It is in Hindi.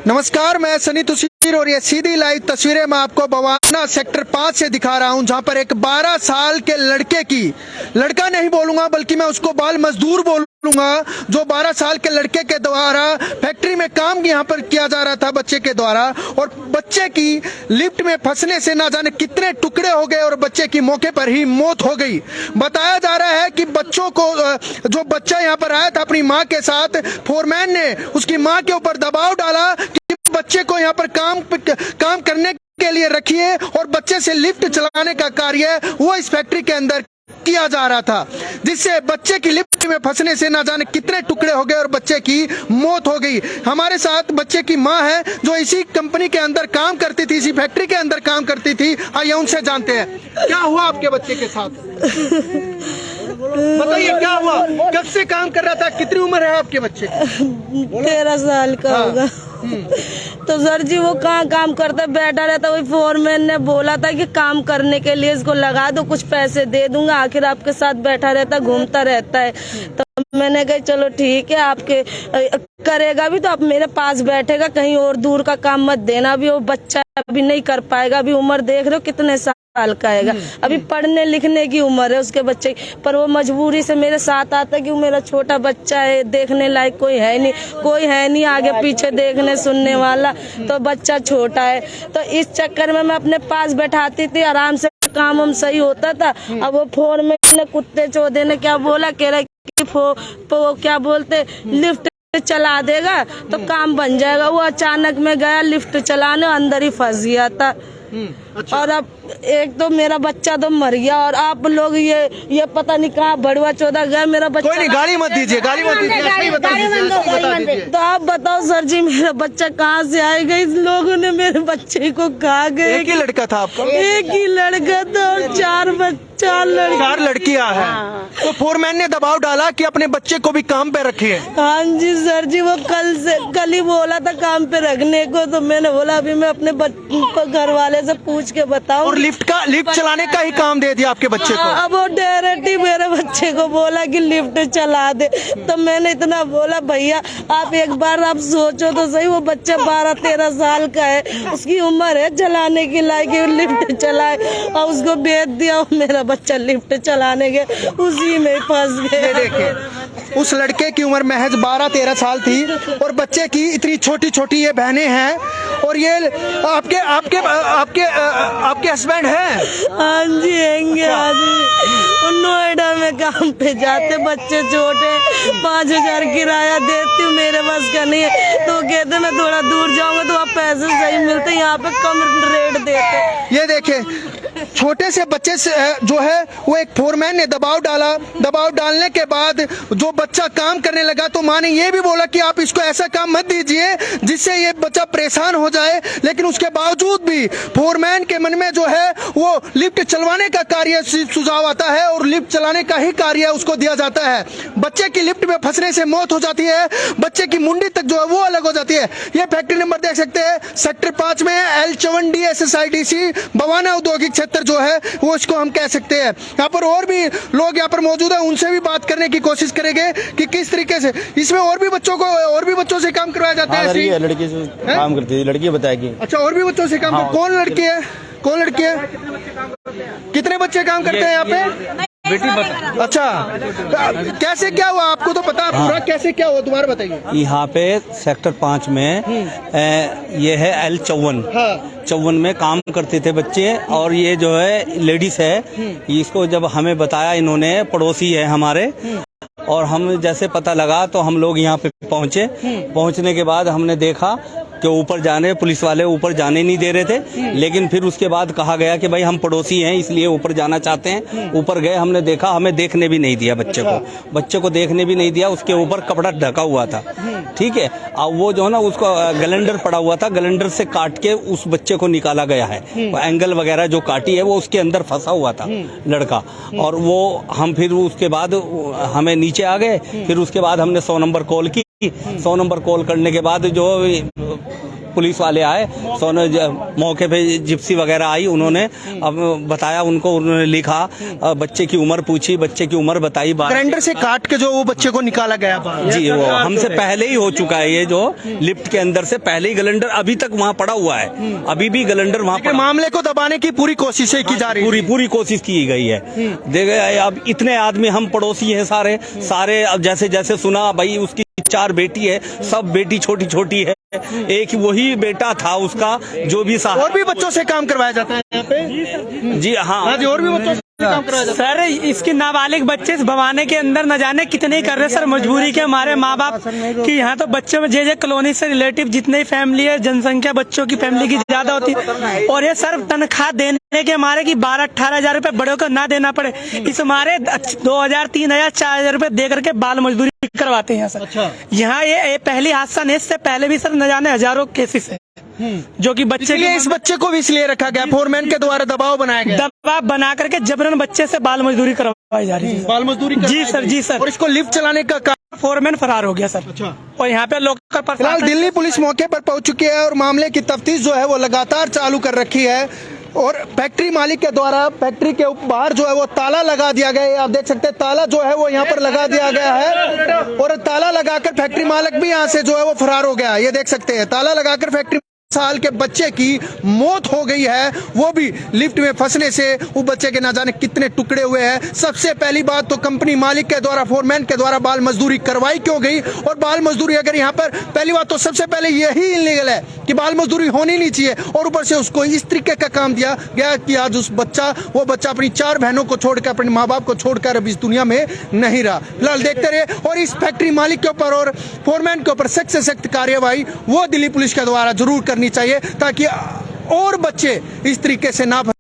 नमस्कार, मैं सनी तुसीर और ये सीधी लाइव तस्वीरें मैं आपको बवाना सेक्टर 5 से दिखा रहा हूं, जहां पर एक 12 साल के लड़के की, लड़का नहीं बोलूंगा बल्कि मैं उसको बाल मजदूर बोलूंगा, जो 12 साल के लड़के के द्वारा फैक्ट्री में काम यहां पर किया जा रहा था बच्चे के द्वारा, और बच्चे की लिफ्ट में फंसने से ना जाने कितने टुकड़े हो गए और बच्चे की मौके पर ही मौत हो गई। बताया जा रहा है कि बच्चों को, जो बच्चा यहां पर आया था अपनी मां के साथ, फोरमैन ने उसकी मां के ऊपर दबाव डाला कि बच्चे को यहाँ पर काम करने के लिए रखिए, और बच्चे से लिफ्ट चलाने का कार्य वो इस फैक्ट्री के अंदर किया जा रहा था, जिससे बच्चे की लिफ्ट में फंसने से ना जाने कितने टुकड़े हो गए और बच्चे की मौत हो गई। हमारे साथ बच्चे की मां है, जो इसी कंपनी के अंदर काम करती थी, इसी फैक्ट्री के अंदर काम करती थी। आइए उनसे जानते हैं क्या हुआ आपके बच्चे के साथ। बताइए क्या हुआ, कब से काम कर रहा था, कितनी उम्र है आपके बच्चे की? 13 साल का होगा। तो सर जी वो कहाँ काम करता बैठा रहता, वही फोरमैन ने बोला था कि काम करने के लिए इसको लगा दो, कुछ पैसे दे दूंगा, आखिर आपके साथ बैठा रहता, घूमता रहता है। तो मैंने कहा चलो ठीक है, आपके करेगा भी तो आप मेरे पास बैठेगा, कहीं और दूर का काम मत देना। भी वो बच्चा अभी नहीं कर पाएगा, अभी उम्र देख रहे हो कितने साल का है, अभी पढ़ने लिखने की उम्र है उसके बच्चे, पर वो मजबूरी से मेरे साथ आता है कि वो मेरा छोटा बच्चा है, देखने लायक कोई है नहीं आगे पीछे देखने सुनने वाला, तो बच्चा छोटा है। तो इस चक्कर में मैं अपने पास बैठाती थी, आराम से काम हम सही होता था। अब वो फोरमैन ने कुत्ते चौधे ने क्या बोला, कह रहा क्या बोलते लिफ्ट चला देगा तो काम बन जाएगा। वो अचानक में गया लिफ्ट चलाने, अंदर ही फंस गया था। अच्छा। और अब एक तो मेरा बच्चा तो मर गया, और आप लोग ये पता नहीं कहाँ बड़वा चौदह गए मेरा बच्चा। कोई नहीं, गाली मत दीजिए, गाली मत दीजिए। तो आप बताओ सर जी, मेरा बच्चा कहाँ से आएगा? इस लोगों ने मेरे बच्चे को खा गए। एक ही लड़का था आपका? एक ही लड़का था और चार लड़कियां हैं। तो फोरमैन ने दबाव डाला कि अपने बच्चे को भी काम पे रखिए। हाँ जी सर जी, वो कल ही बोला था काम पे रखने को, तो मैंने बोला अभी मैं अपने घर वाले से पूछ के बताऊं। और लिफ्ट चलाने का ही काम दे दिया आपके बच्चे को? अब वो डायरेक्ट ही मेरे बच्चे को बोला कि लिफ्ट चला दे। तो मैंने इतना बोला, भैया आप एक बार आप सोचो तो सही, वो बच्चा 12-13 साल का है, उसकी उम्र है चलाने की लायक, लिफ्ट चलाए, और उसको भेज दिया। मेरा बच्चा लिफ्ट चलाने के उसी में फंस गए। देखिए, उस लड़के की उम्र महज 12-13 साल थी, और बच्चे की इतनी छोटी छोटी ये बहनें हैं, और ये आपके हस्बैंड हैं? हाँ जी हैंगे आदमी, नोएडा में काम पे जाते, बच्चे छोटे, 5,000 किराया देती हूँ, मेरे बस का नहीं है। तो कहते मैं थोड़ा दूर जाऊंगा तो आप पैसे सही मिलते, यहाँ पे कम रेट देते। ये देखे, छोटे से बच्चे से जो है वो एक फोरमैन ने दबाव डाला, दबाव डालने के बाद जो बच्चा काम करने लगा, तो माँ ने ये भी बोला कि आप इसको ऐसा काम मत दीजिए जिससे ये बच्चा परेशान हो जाए। लेकिन उसके बावजूद भी फोरमैन के मन में जो है वो लिफ्ट चलवाने का कार्य सुझाव आता है, और लिफ्ट चलाने का ही कार्य उसको दिया जाता है। बच्चे की लिफ्ट में फंसने से मौत हो जाती है, बच्चे की मुंडी तक जो है वो अलग हो जाती है। ये फैक्ट्री नंबर देख सकते हैं, सेक्टर 5 में L54D SSIDC बवाना औद्योगिक क्षेत्र जो है वो इसको हम कह सकते हैं। यहाँ पर और भी लोग यहाँ पर मौजूद है, उनसे भी बात करने की कोशिश करेंगे कि किस तरीके से इसमें और भी बच्चों से काम करवाया जाता है। लड़की से काम करती है, लड़की बताएगी। अच्छा, और भी बच्चों से काम कौन लड़की है? कितने बच्चे काम करते हैं यहाँ पे? बेटी बता। अच्छा, कैसे क्या हुआ आपको तो पता पूरा, कैसे क्या हुआ दोबारा बताइए। यहाँ पे सेक्टर 5 में ये है L54 में काम करते थे बच्चे, और ये जो है लेडीज है, इसको जब हमें बताया इन्होंने, पड़ोसी है हमारे, और हम जैसे पता लगा तो हम लोग यहाँ पे पहुँचने के बाद हमने देखा कि ऊपर जाने, पुलिस वाले ऊपर जाने नहीं दे रहे थे। लेकिन फिर उसके बाद कहा गया कि भाई हम पड़ोसी हैं इसलिए ऊपर जाना चाहते हैं। ऊपर गए, हमने देखा, हमें देखने भी नहीं दिया बच्चे को देखने भी नहीं दिया। उसके ऊपर कपड़ा ढका हुआ था, ठीक है। अब वो जो है ना, उसको गलेंडर पड़ा हुआ था, गलेंडर से काट के उस बच्चे को निकाला गया है। एंगल वगैरह जो काटी है वो उसके अंदर फंसा हुआ था लड़का। और वो हम फिर उसके बाद हमें नीचे आ गए, फिर उसके बाद हमने 100 नंबर कॉल की। 100 नंबर कॉल करने के बाद जो पुलिस वाले आए, मौके पे जिप्सी वगैरह आई, उन्होंने अब बताया उनको, उन्होंने लिखा, बच्चे की उम्र पूछी, बच्चे की उम्र बताई, ग्राइंडर से काट के जो वो बच्चे को निकाला गया बाहर। जी वो हमसे पहले ही हो चुका है, ये जो लिफ्ट के अंदर से पहले ही गलेंडर अभी तक वहाँ पड़ा हुआ है, अभी भी गलेंडर वहाँ लेकिन मामले को दबाने की पूरी कोशिशें की जा रही है। पूरी कोशिश की गई है। देखिए अब इतने आदमी, हम पड़ोसी हैं सारे अब जैसे जैसे सुना भाई उसकी 4 बेटी है, सब बेटी छोटी छोटी है, एक वही बेटा था उसका जो भी और भी बच्चों से काम करवाया जाता है यहाँ पे। जी हाँ जी, और भी बच्चों से काम करवाया जाता है। सर इसकी नाबालिग बच्चे इस भवाने के अंदर न जाने कितने ही कर रहे हैं सर, मजबूरी के हमारे माँ बाप की। यहाँ तो बच्चों में जे कॉलोनी से रिलेटिव जितने फैमिली है, जनसंख्या बच्चों की फैमिली की ज्यादा होती है, और ये सर तनख्वाह देने के हमारे की 12-18 हजार रुपए बड़ों को ना देना पड़े, इस हमारे 2000, 3000, 4000 रुपए दे करके बाल मजदूरी करवाते हैं सर। यहाँ ये पहली हादसा नहीं, इससे पहले भी सर न जाने हजारों केसेस है जो कि बच्चे के इस बच्चे को भी इसलिए रखा गया, फोरमैन के द्वारा दबाव बनाया गया, दबाव बना करके जबरन बच्चे से बाल मजदूरी करवाई जा रही है। बाल मजदूरी जी सर, जी सर। और इसको लिफ्ट चलाने का काम। फोरमैन फरार हो गया सर। अच्छा। और यहाँ पे लोकल फिलहाल प्रशासन दिल्ली पुलिस मौके पर पहुंच चुकी है और मामले की तफ्तीश जो है वो लगातार चालू कर रखी है। और फैक्ट्री मालिक के द्वारा फैक्ट्री के बाहर जो है वो ताला लगा दिया गया है। आप देख सकते हैं ताला जो है वो यहाँ पर लगा दिया गया है, और ताला लगाकर फैक्ट्री मालिक भी यहाँ से जो है वो फरार हो गया है। ये देख सकते हैं ताला लगाकर फैक्ट्री साल के बच्चे की मौत हो गई है, वो भी लिफ्ट में फंसने से। वो बच्चे के ना जाने कितने टुकड़े हुए हैं। सबसे पहली बात तो कंपनी मालिक के द्वारा, फोरमैन के द्वारा बाल मजदूरी करवाई क्यों गई? और बाल मजदूरी अगर यहाँ पर, पहली बात तो सबसे पहले यही इलीगल है कि बाल मजदूरी होनी नहीं चाहिए, और ऊपर से उसको इस तरीके का काम दिया गया कि आज वो बच्चा अपनी 4 बहनों को छोड़कर, अपने माँ बाप को छोड़कर अब इस दुनिया में नहीं रहा। फिलहाल देखते रहे, और इस फैक्ट्री मालिक के ऊपर और फोरमैन के ऊपर सख्त से सख्त कार्यवाही वो दिल्ली पुलिस के द्वारा जरूर करनी चाहिए, ताकि और बच्चे इस तरीके से ना